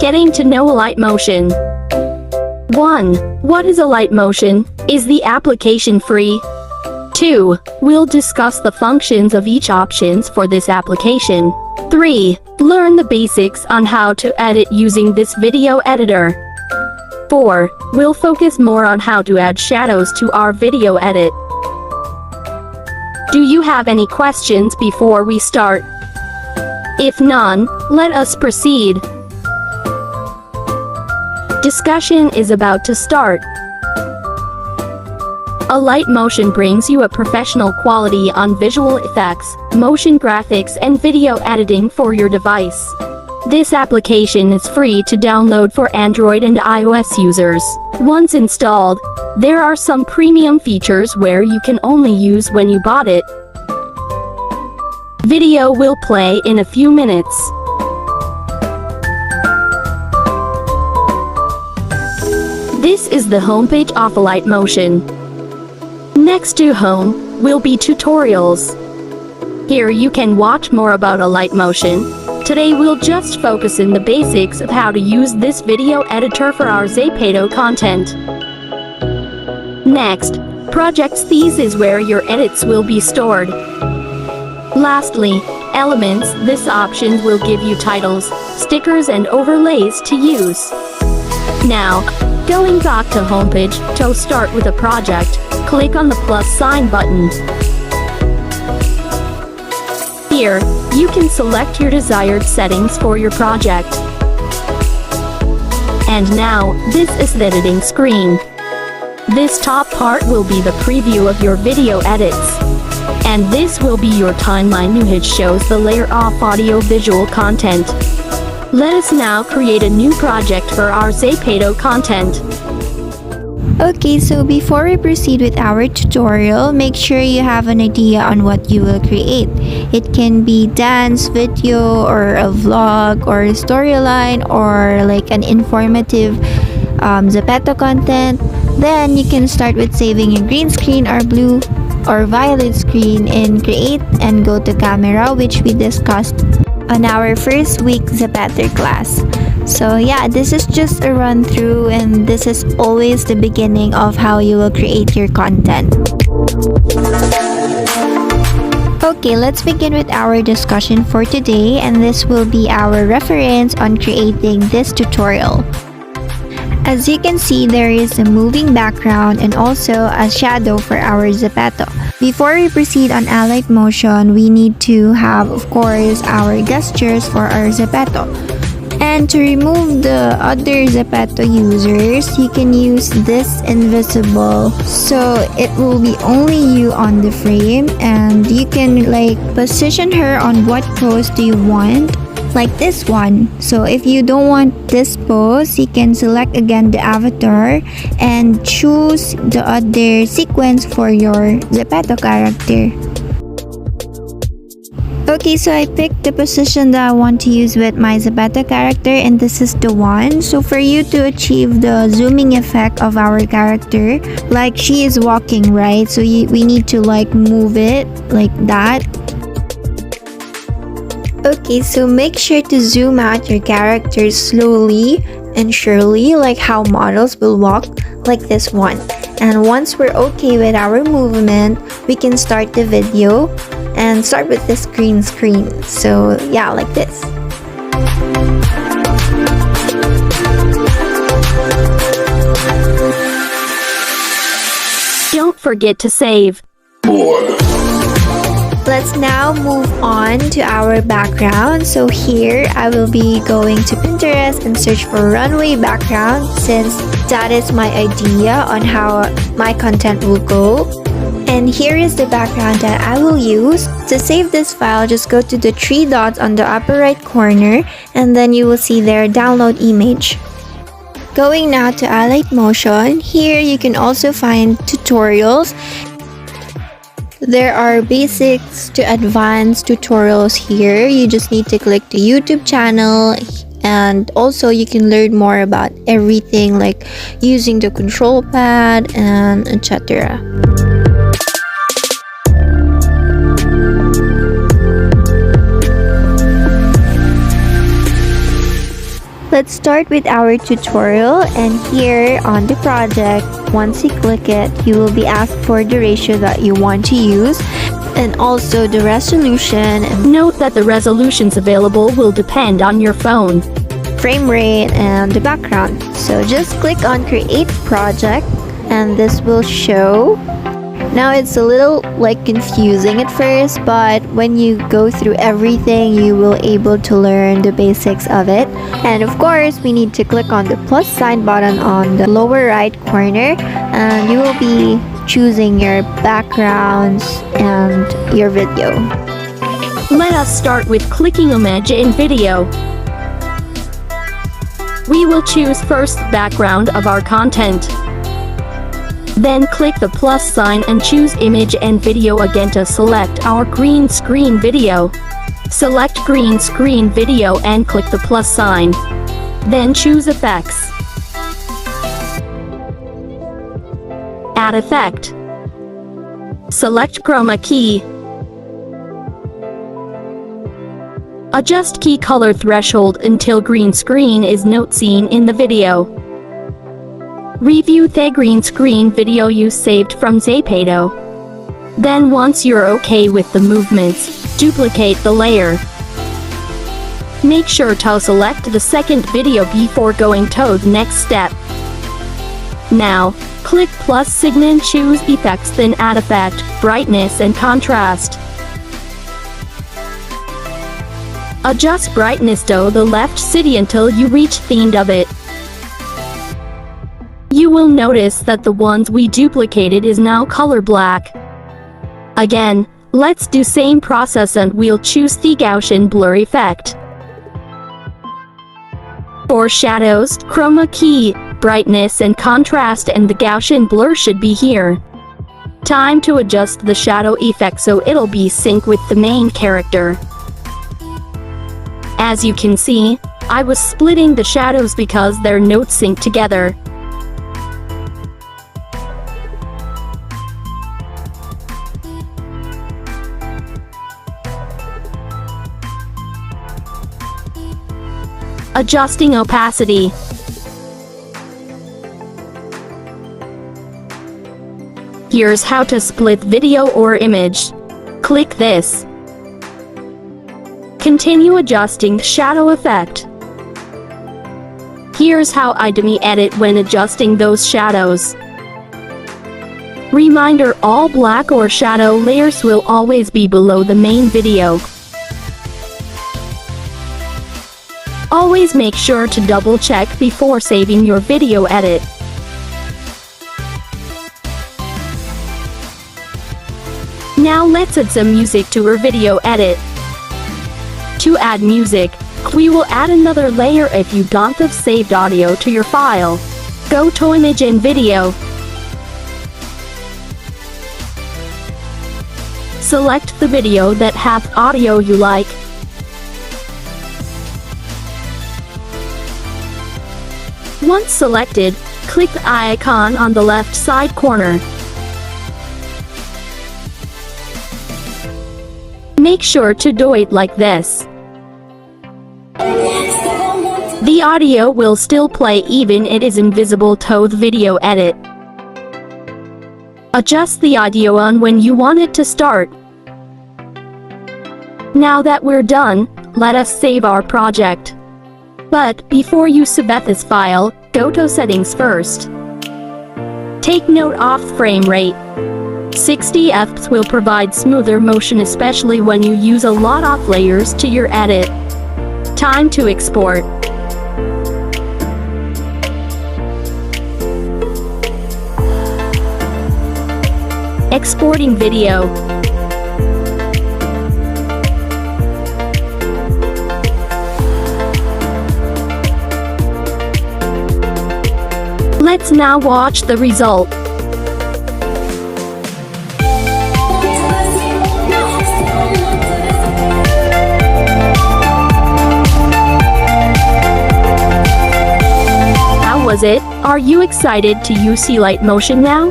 Getting to know Alight Motion. 1. What is Alight Motion? Is the application free? 2. We'll discuss the functions of each options for this application. 3. Learn the basics on how to edit using this video editor. 4. We'll focus more on how to add shadows to our video edit. Do you have any questions before we start? If none, let us proceed. Discussion is about to start. Alight Motion brings you a professional quality on visual effects, motion graphics and video editing for your device. This application is free to download for Android and iOS users. Once installed, there are some premium features where you can only use when you bought it. Video will play in a few minutes. This is the homepage of Alight Motion. Next to Home will be Tutorials. Here you can watch more about Alight Motion. Today we'll just focus on the basics of how to use this video editor for our ZEPETO content. Next, Projects. These is where your edits will be stored. Lastly, Elements. This option will give you titles, stickers and overlays to use. Now, going back to homepage, to start with a project, click on the plus sign button. Here, you can select your desired settings for your project. And now, this is the editing screen. This top part will be the preview of your video edits. And this will be your timeline, which shows the layer of audio-visual content. Let us now create a new project for our ZEPETO content. Okay, so before we proceed with our tutorial, make sure you have an idea on what you will create. It can be dance, video, or a vlog, or a storyline, or like an informative ZEPETO content. Then you can start with saving a green screen or blue or violet screen in Create and go to Camera, which we discussed on our first week ZEPETO class. So yeah, this is just a run through and this is always the beginning of how you will create your content. Okay, let's begin with our discussion for today, and this will be our reference on creating this tutorial. As you can see, there is a moving background and also a shadow for our ZEPETO. Before we proceed on Alight Motion, we need to have, of course, our gestures for our ZEPETO. And to remove the other ZEPETO users, you can use this invisible, so it will be only you on the frame, and you can like position her on what pose do you want, like this one. So if you don't want this pose, you can select again the avatar and choose the other sequence for your ZEPETO character. Okay, so I picked the position that I want to use with my ZEPETO character, and this is the one. So for you to achieve the zooming effect of our character, like she is walking, right? So we need to like move it like that. Okay, so make sure to zoom out your character slowly and surely, like how models will walk, like this one. And once we're okay with our movement, we can start the video and start with this green screen. So yeah, like this. Don't forget to save. Let's now move on to our background. So here I will be going to Pinterest and search for runway background, since that is my idea on how my content will go. And here is the background that I will use. To save this file, just go to the three dots on the upper right corner, and then you will see there download image. Going now to Alight Motion, here you can also find tutorials. There are basics to advanced tutorials here. You just need to click the YouTube channel, and also you can learn more about everything like using the control pad and etc. Let's start with our tutorial, and here on the project, once you click it, you will be asked for the ratio that you want to use and also the resolution. And Note that the resolutions available will depend on your phone. frame rate and the background. So just click on create project and this will show. Now it's a little confusing at first, but when you go through everything, you will able to learn the basics of it. And of course, we need to click on the plus sign button on the lower right corner, and you will be choosing your backgrounds and your video. Let us start with clicking image in video. We will choose first the background of our content. Then click the plus sign and choose image and video again to select our green screen video. Select green screen video and click the plus sign. Then choose effects. Add effect. Select chroma key. Adjust key color threshold until green screen is not seen in the video. Review the green screen video you saved from ZEPETO. Then once you're okay with the movements, duplicate the layer. Make sure to select the second video before going to the next step. Now, click plus sign and choose effects, then add effect, brightness and contrast. Adjust brightness to the left city until you reach the end of it. You will notice that the ones we duplicated is now color black. Again, let's do same process and we'll choose the Gaussian blur effect. For shadows, chroma key, brightness and contrast and the Gaussian blur should be here. Time to adjust the shadow effect so it'll be sync with the main character. As you can see, I was splitting the shadows because they're not synced together. Adjusting opacity. Here's how to split video or image. Click this. Continue adjusting the shadow effect. Here's how I edit when adjusting those shadows. Reminder: all black or shadow layers will always be below the main video. Always make sure to double check before saving your video edit. Now let's add some music to our video edit. To add music, we will add another layer if you don't have saved audio to your file. Go to image and video. Select the video that has audio you like. Once selected, click the icon on the left side corner. Make sure to do it like this. The audio will still play even it is invisible to the video edit. Adjust the audio on when you want it to start. Now that we're done, let us save our project. But before you submit this file, go to settings first. Take note of frame rate. 60 fps will provide smoother motion, especially when you use a lot of layers to your edit. Time to export. Exporting video. Let's now watch the result. How was it? Are you excited to use Alight Motion now?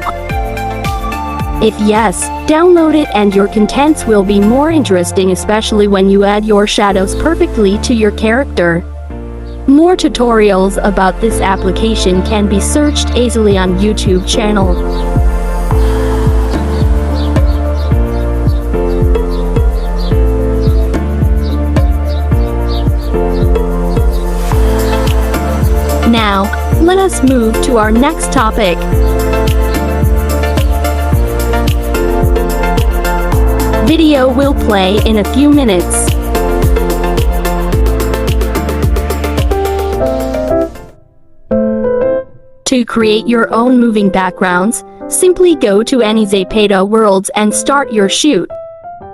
If yes, download it and your contents will be more interesting, especially when you add your shadows perfectly to your character. More tutorials about this application can be searched easily on YouTube channel. Now, let us move to our next topic. Video will play in a few minutes. To create your own moving backgrounds, simply go to any ZEPETO Worlds and start your shoot.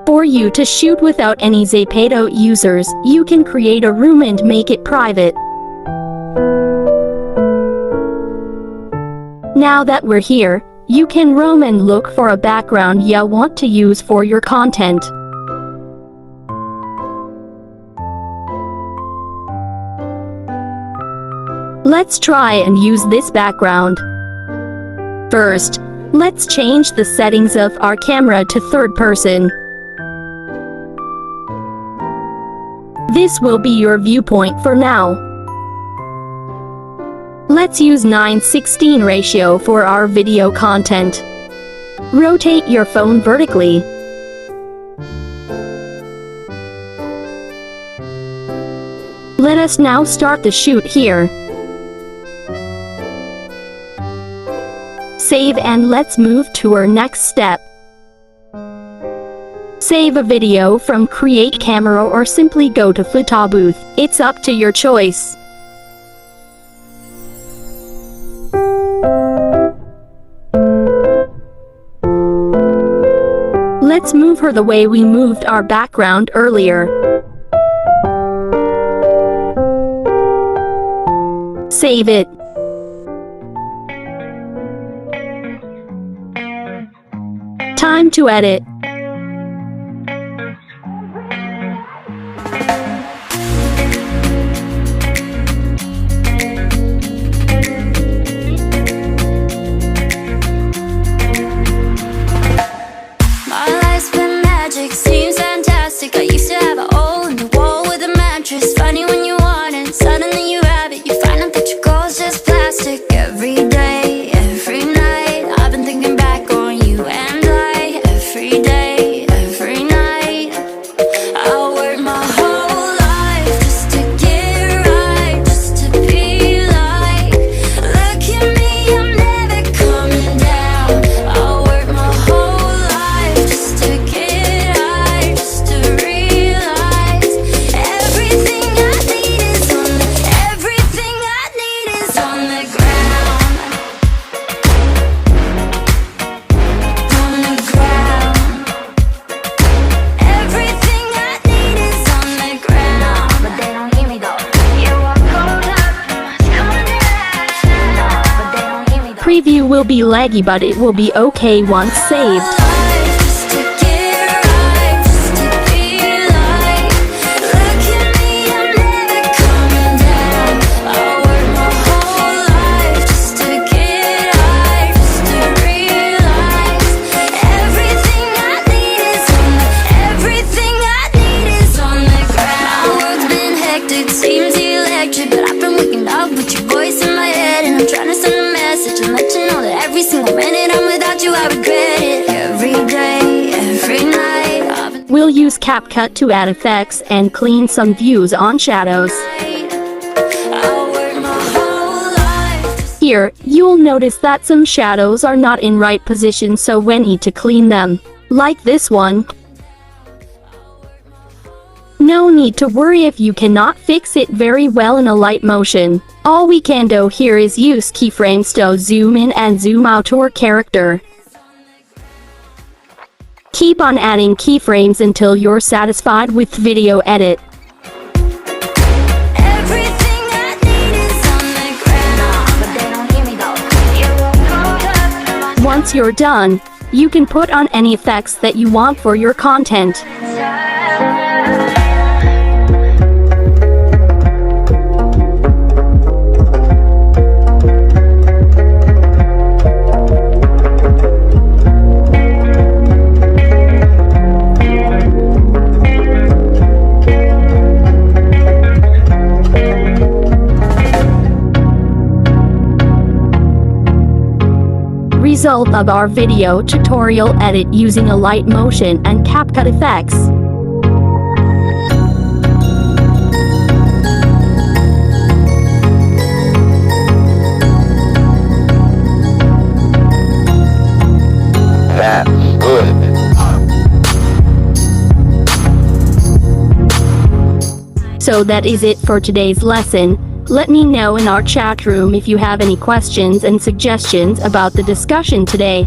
For you to shoot without any ZEPETO users, you can create a room and make it private. Now that we're here, you can roam and look for a background you want to use for your content. Let's try and use this background. First, let's change the settings of our camera to third person. This will be your viewpoint for now. Let's use 9:16 ratio for our video content. Rotate your phone vertically. Let us now start the shoot here. Save and let's move to our next step. Save a video from Create Camera or simply go to photo booth. It's up to your choice. Let's move her the way we moved our background earlier. Save it. Time to edit. Preview will be laggy, but it will be okay once saved. We'll use CapCut to add effects and clean some views on shadows. Here, you'll notice that some shadows are not in right position, so we need to clean them. Like this one. No need to worry if you cannot fix it very well in Alight Motion. All we can do here is use keyframes to zoom in and zoom out our character. Keep on adding keyframes until you're satisfied with video edit. Once you're done, you can put on any effects that you want for your content. result of our video tutorial edit using Alight Motion and CapCut effects. That's good. So that is it for today's lesson. Let me know in our chat room if you have any questions and suggestions about the discussion today.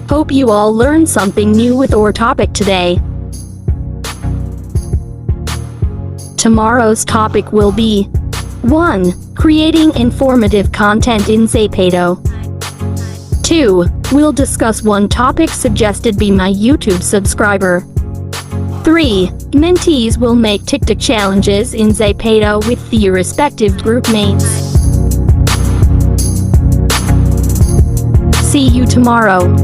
Hope you all learned something new with our topic today. Tomorrow's topic will be 1. Creating informative content in ZEPETO. 2. We'll discuss one topic suggested by my YouTube subscriber. 3. Mentees will make TikTok challenges in ZEPETO with their respective group mates. See you tomorrow.